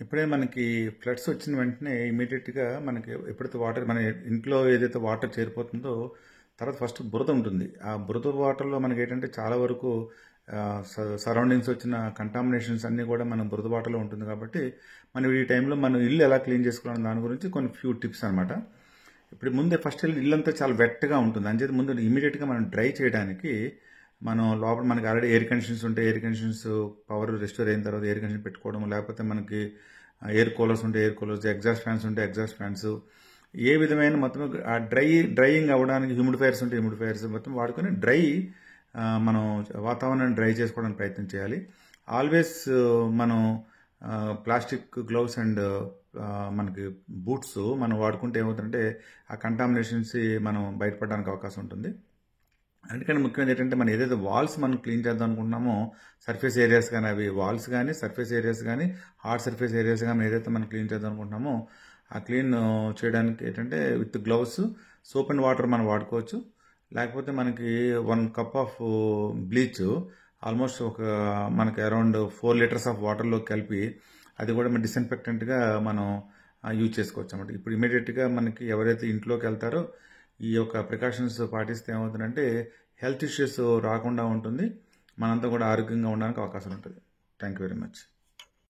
ఇప్పుడే మనకి ఫ్లడ్స్ వచ్చిన వెంటనే ఇమీడియట్గా మనకి ఎప్పుడైతే వాటర్ మన ఇంట్లో ఏదైతే వాటర్ చేరిపోతుందో తర్వాత ఫస్ట్ బురద ఉంటుంది. ఆ బురద వాటర్లో మనకి ఏంటంటే చాలా వరకు సరౌండింగ్స్ వచ్చిన కంటామినేషన్స్ అన్నీ కూడా మన బురద వాటర్లో ఉంటుంది. కాబట్టి మనం ఈ టైంలో మనం ఇల్లు ఎలా క్లీన్ చేసుకోవాలని దాని గురించి కొన్ని ఫ్యూ టిప్స్ అనమాట. ఇప్పుడు ముందే ఫస్ట్ ఇల్లంతా చాలా వెట్గా ఉంటుంది. అంచేది ముందు ఇమీడియట్గా మనం డ్రై చేయడానికి మనం లోపల మనకి ఆల్రెడీ ఎయిర్ కండిషన్స్ ఉంటే ఎయిర్ కండిషన్స్ పవర్ రెస్టోర్ అయిన తర్వాత ఎయిర్ కండిషన్ పెట్టుకోవడం, లేకపోతే మనకి ఎయిర్ కూలర్స్ ఉంటే ఎయిర్ కూలర్స్, ఎగ్జాస్ట్ ఫ్యాన్స్ ఉంటే ఎగ్జాస్ట్ ఫ్యాన్స్, ఏ విధమైన మొత్తం ఆ డ్రైయింగ్ అవ్వడానికి హ్యూమిడిఫైయర్స్ ఉంటే హ్యూమిడిఫైయర్స్ మొత్తం వాడుకొని మనం వాతావరణాన్ని డ్రై చేసుకోవడానికి ప్రయత్నం చేయాలి. ఆల్వేస్ మనం ప్లాస్టిక్ గ్లౌస్ అండ్ మనకి బూట్స్ మనం వాడుకుంటే ఏమవుతుందంటే ఆ కంటామినేషన్స్ మనం బయటపడడానికి అవకాశం ఉంటుంది. అందుకని ముఖ్యమైనది ఏంటంటే మనం ఏదైతే వాల్స్ మనం క్లీన్ చేద్దాం అనుకుంటున్నామో సర్ఫేస్ ఏరియాస్ కానీ, అవి వాల్స్ కానీ సర్ఫేస్ ఏరియాస్ కానీ హార్డ్ సర్ఫేస్ ఏరియాస్ కానీ ఏదైతే మనం క్లీన్ చేద్దాం అనుకుంటున్నామో ఆ క్లీన్ చేయడానికి ఏంటంటే with gloves, soap and water మనం వాడుకోవచ్చు. లేకపోతే మనకి 1 కప్ ఆఫ్ బ్లీచ్ ఆల్మోస్ట్ మనకి అరౌండ్ 4 లీటర్స్ ఆఫ్ వాటర్లో కలిపి అది కూడా మన డిస్ఇన్ఫెక్టెంట్గా మనం యూజ్ చేసుకోవచ్చు అన్నమాట. ఇప్పుడు ఇమీడియట్గా మనకి ఎవరైతే ఇంట్లోకి వెళ్తారో ఈ యొక్క ప్రికాషన్స్ పాటిస్తే ఏమవుతుందంటే హెల్త్ ఇష్యూస్ రాకుండా ఉంటుంది. మనంతా కూడా ఆరోగ్యంగా ఉండడానికి అవకాశం ఉంటుంది. Thank you very much.